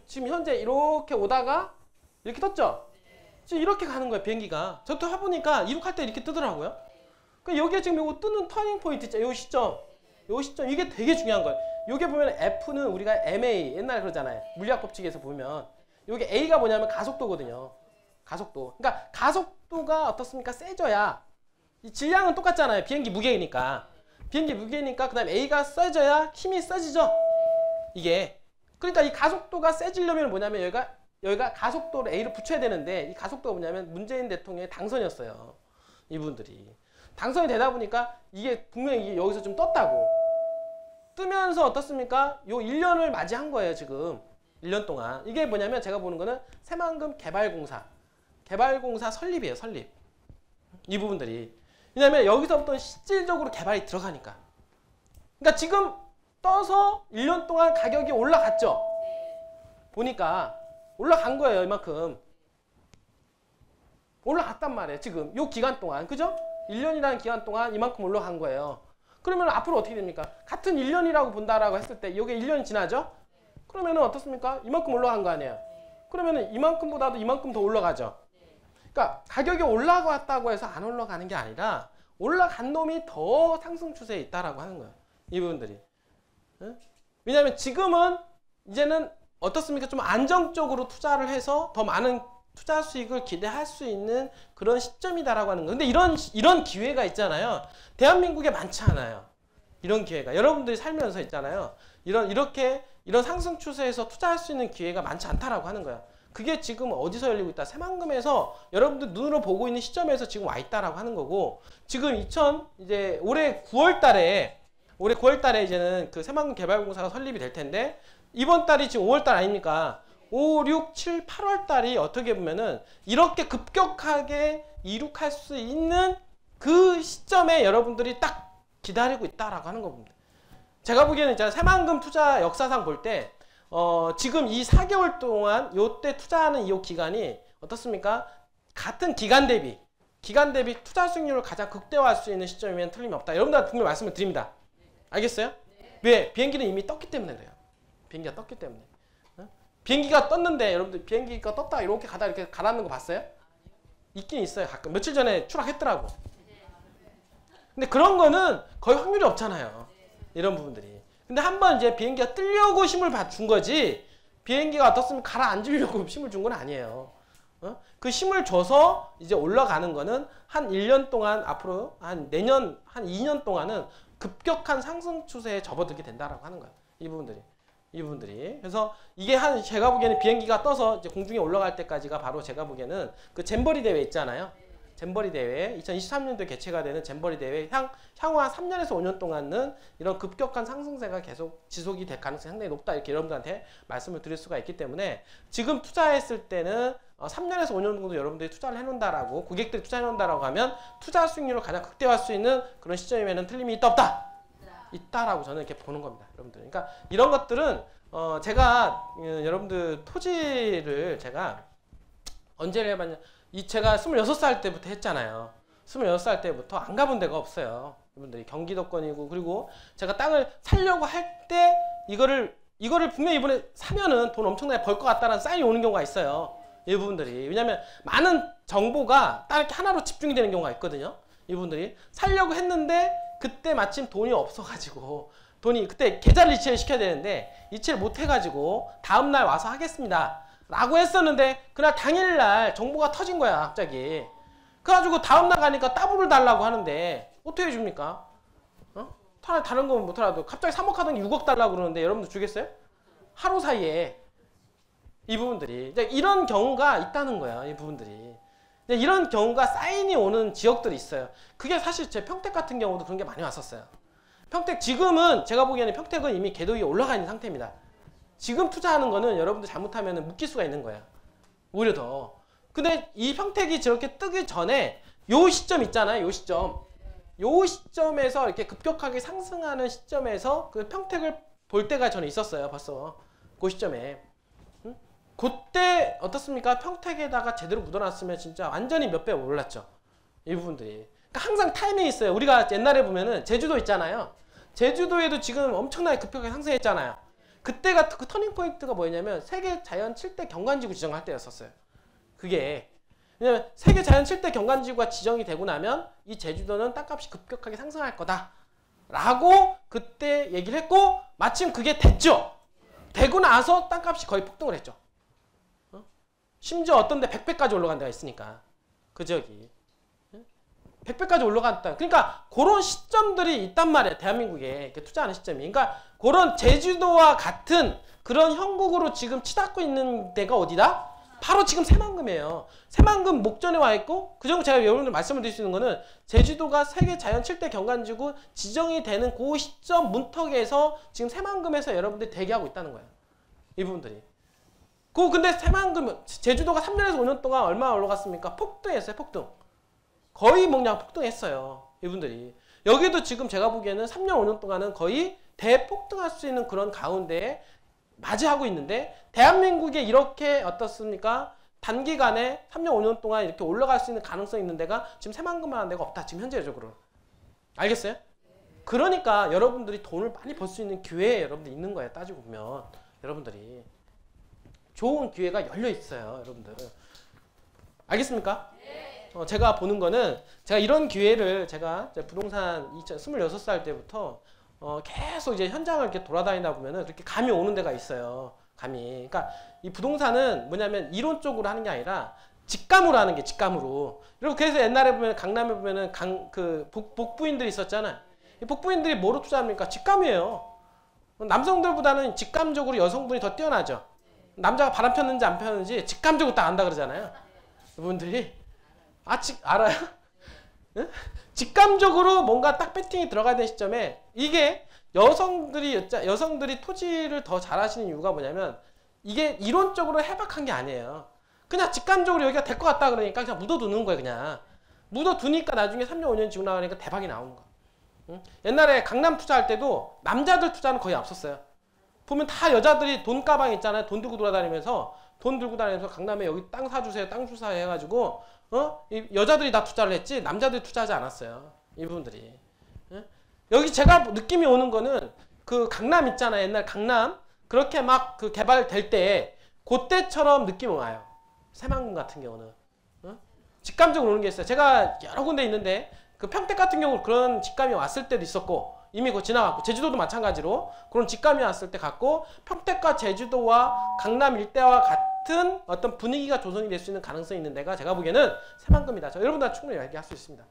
지금 현재 이렇게 오다가 이렇게 떴죠? 지금 이렇게 가는 거예요, 비행기가. 저도 해보니까 이륙할 때 이렇게 뜨더라고요. 그러니까 여기에 지금 요거 뜨는 터닝 포인트 있죠? 요 시점. 이게 되게 중요한 거예요. 요게 보면 F는 우리가 MA, 옛날에 그러잖아요. 물리학 법칙에서 보면. 요게 A가 뭐냐면 가속도거든요. 가속도. 그러니까 가속도가 어떻습니까? 세져야. 이 질량은 똑같잖아요. 비행기 무게니까. 그 다음에 A가 세져야 힘이 세지죠? 이게. 그러니까 이 가속도가 세지려면 뭐냐면 여기가 가속도를 A를 붙여야 되는데 이 가속도가 뭐냐면 문재인 대통령의 당선이었어요. 이분들이. 당선이 되다 보니까 이게 분명히 여기서 좀 떴다고. 뜨면서 어떻습니까? 요 1년을 맞이한 거예요, 지금. 1년 동안. 이게 뭐냐면 제가 보는 거는 새만금 개발공사 설립이에요, 설립. 이 부분들이. 왜냐면 여기서부터 실질적으로 개발이 들어가니까. 그러니까 지금 떠서 1년 동안 가격이 올라갔죠? 보니까 올라간 거예요, 이만큼. 올라갔단 말이에요, 지금. 요 기간 동안. 그죠? 1년이라는 기간 동안 이만큼 올라간 거예요. 그러면 앞으로 어떻게 됩니까? 같은 1년이라고 본다라고 했을 때 이게 1년이 지나죠? 그러면은 어떻습니까? 이만큼 올라간 거 아니에요? 그러면은 이만큼보다도 이만큼 더 올라가죠? 그러니까 가격이 올라갔다고 해서 안 올라가는 게 아니라 올라간 놈이 더 상승 추세에 있다라고 하는 거예요. 이 부분들이. 응? 왜냐하면 지금은 이제는 어떻습니까? 좀 안정적으로 투자를 해서 더 많은 투자 수익을 기대할 수 있는 그런 시점이다라고 하는 거예요. 근데 이런 기회가 있잖아요. 대한민국에 많지 않아요. 이런 기회가. 여러분들이 살면서 있잖아요. 이런 상승 추세에서 투자할 수 있는 기회가 많지 않다라고 하는 거예요. 그게 지금 어디서 열리고 있다? 새만금에서 여러분들 눈으로 보고 있는 시점에서 지금 와 있다라고 하는 거고, 지금 이제 올해 9월 달에 이제는 그 새만금 개발공사가 설립이 될 텐데, 이번 달이 지금 5월 달 아닙니까? 5, 6, 7, 8월 달이 어떻게 보면은 이렇게 급격하게 이륙할 수 있는 그 시점에 여러분들이 딱 기다리고 있다라고 하는 겁니다. 제가 보기에는 있잖아요. 새만금 투자 역사상 볼 때, 지금 이 4개월 동안 요때 투자하는 이 기간이 어떻습니까? 같은 기간 대비 투자 수익률을 가장 극대화할 수 있는 시점이면 틀림이 없다. 여러분들한테 분명히 말씀을 드립니다. 알겠어요? 왜? 비행기는 이미 떴기 때문에 그래요. 비행기가 떴기 때문에. 비행기가 떴는데 여러분들 비행기가 떴다 이렇게 가다 이렇게 가라앉는 거 봤어요? 있긴 있어요. 가끔. 며칠 전에 추락했더라고. 근데 그런 거는 거의 확률이 없잖아요. 이런 부분들이. 근데 한번 이제 비행기가 뜨려고 힘을 준 거지, 비행기가 어떻습니까? 가라앉으려고 힘을 준 건 아니에요. 그 힘을 줘서 이제 올라가는 거는 한 1년 동안, 앞으로 한 내년, 한 2년 동안은 급격한 상승 추세에 접어들게 된다라고 하는 거예요. 이 부분들이. 그래서 이게 제가 보기에는 비행기가 떠서 이제 공중에 올라갈 때까지가 바로 제가 보기에는 그 잼버리 대회 있잖아요. 잼버리 대회, 2023년도에 개최가 되는 잼버리 대회, 향후 한 3년에서 5년 동안은 이런 급격한 상승세가 계속 지속이 될 가능성이 상당히 높다. 이렇게 여러분들한테 말씀을 드릴 수가 있기 때문에 지금 투자했을 때는 3년에서 5년 정도 여러분들이 투자를 해놓는다라고, 고객들이 투자해놓는다라고 하면 투자 수익률을 가장 극대화할 수 있는 그런 시점이면 틀림이 있다 없다? 있다라고 저는 이렇게 보는 겁니다, 여러분들. 그러니까 이런 것들은 제가 여러분들 토지를 제가 언제 해봤냐, 제가 26살 때부터 했잖아요. 26살 때부터 안 가본 데가 없어요. 여러분들이 경기도권이고, 그리고 제가 땅을 사려고 할 때 이거를 분명히 이번에 사면은 돈 엄청나게 벌 것 같다는 사인이 오는 경우가 있어요. 이 부분들이. 왜냐면 많은 정보가 딱 이렇게 하나로 집중이 되는 경우가 있거든요. 이 부분들이. 사려고 했는데 그때 마침 돈이 없어가지고, 그때 계좌를 이체를 시켜야 되는데 이체를 못 해가지고 다음날 와서 하겠습니다 라고 했었는데, 그날 당일날 정보가 터진 거야, 갑자기. 그래가지고 다음날 가니까 따블을 달라고 하는데 어떻게 해줍니까? 다른 건 못하라도 갑자기 3억 하더니 6억 달라고 그러는데 여러분들 주겠어요? 하루 사이에. 이 부분들이. 이런 경우가 있다는 거예요, 이 부분들이. 이런 경우가 사인이 오는 지역들이 있어요. 그게 사실 제 평택 같은 경우도 그런 게 많이 왔었어요. 평택, 지금은 제가 보기에는 평택은 이미 궤도 위에 올라가 있는 상태입니다. 지금 투자하는 거는 여러분들 잘못하면 묶일 수가 있는 거야. 오히려 더. 근데 이 평택이 저렇게 뜨기 전에 요 시점 있잖아요. 요 시점에서 이렇게 급격하게 상승하는 시점에서 그 평택을 볼 때가 저는 있었어요. 벌써. 그 시점에. 그때 어떻습니까? 평택에다가 제대로 묻어놨으면 진짜 완전히 몇 배 올랐죠. 이 부분들이. 그러니까 항상 타이밍이 있어요. 우리가 옛날에 보면은 제주도 있잖아요. 제주도에도 지금 엄청나게 급격하게 상승했잖아요. 그때가 그 터닝 포인트가 뭐였냐면 세계 자연 7대 경관지구 지정할 때였었어요. 그게 왜냐면 세계 자연 7대 경관지구가 지정이 되고 나면 이 제주도는 땅값이 급격하게 상승할 거다 라고 그때 얘기를 했고 마침 그게 됐죠. 되고 나서 땅값이 거의 폭등을 했죠. 심지어 어떤 데 100배까지 올라간 데가 있으니까 그 지역이 100배까지 올라갔다. 그러니까 그런 시점들이 있단 말이에요. 대한민국에 이렇게 투자하는 시점이. 그러니까 그런 제주도와 같은 그런 형국으로 지금 치닫고 있는 데가 어디다? 바로 지금 새만금이에요. 새만금 목전에 와 있고 그 정도 제가 여러분들 말씀을 드릴 수 있는 거는 제주도가 세계 자연 7대 경관지구 지정이 되는 그 시점 문턱에서 지금 새만금에서 여러분들이 대기하고 있다는 거예요. 이 부분들이. 근데 새만금 제주도가 3년에서 5년 동안 얼마나 올라갔습니까? 폭등했어요. 폭등. 거의 그냥 폭등했어요. 이분들이. 여기도 지금 제가 보기에는 3년 5년 동안은 거의 대폭등할 수 있는 그런 가운데에 맞이하고 있는데 대한민국에 이렇게 어떻습니까? 단기간에 3년 5년 동안 이렇게 올라갈 수 있는 가능성이 있는 데가 지금 새만금만한 데가 없다. 지금 현재적으로. 알겠어요? 그러니까 여러분들이 돈을 많이 벌 수 있는 기회에 여러분들 있는 거예요. 따지고 보면 여러분들이 좋은 기회가 열려 있어요. 여러분들. 알겠습니까? 제가 보는 거는 제가 이런 기회를 제가 부동산 26살 때부터 계속 이제 현장을 이렇게 돌아다니다 보면은 이렇게 감이 오는 데가 있어요. 감이. 그러니까 이 부동산은 뭐냐면 이론적으로 하는 게 아니라 직감으로 하는 게 직감으로. 그리고 그래서 옛날에 보면 강남에 보면은 복부인들이 있었잖아요. 이 복부인들이 뭐로 투자합니까? 직감이에요. 남성들보다는 직감적으로 여성분이 더 뛰어나죠. 남자가 바람 폈는지 안 폈는지 직감적으로 딱 안다 그러잖아요. 이분들이. 알아요? 응? 직감적으로 뭔가 딱 배팅이 들어가야 되는 시점에 이게 여성들이 토지를 더 잘하시는 이유가 뭐냐면 이게 이론적으로 해박한 게 아니에요. 그냥 직감적으로 여기가 될 것 같다 그러니까 그냥 묻어두는 거예요. 그냥 묻어두니까 나중에 3년 5년 지고 나가니까 대박이 나오는 거야. 응? 옛날에 강남 투자할 때도 남자들 투자는 거의 없었어요. 보면 다 여자들이 돈 가방 있잖아요. 돈 들고 돌아다니면서 강남에 여기 땅 사주세요. 땅 주사해 해가지고 이 여자들이 다 투자를 했지 남자들이 투자하지 않았어요. 이분들이. 여기 제가 느낌이 오는 거는 그 강남 있잖아요. 옛날 강남 그렇게 막 그 개발될 때 그때처럼 느낌이 와요. 새만금 같은 경우는. 직감적으로 오는 게 있어요. 제가 여러 군데 있는데 그 평택 같은 경우 그런 직감이 왔을 때도 있었고 이미 그거 지나갔고 제주도도 마찬가지로 그런 직감이 왔을 때 갔고 평택과 제주도와 강남 일대와 같은 어떤 분위기가 조성이 될 수 있는 가능성이 있는 데가 제가 보기에는 새만금이다. 여러분들 충분히 얘기할 수 있습니다.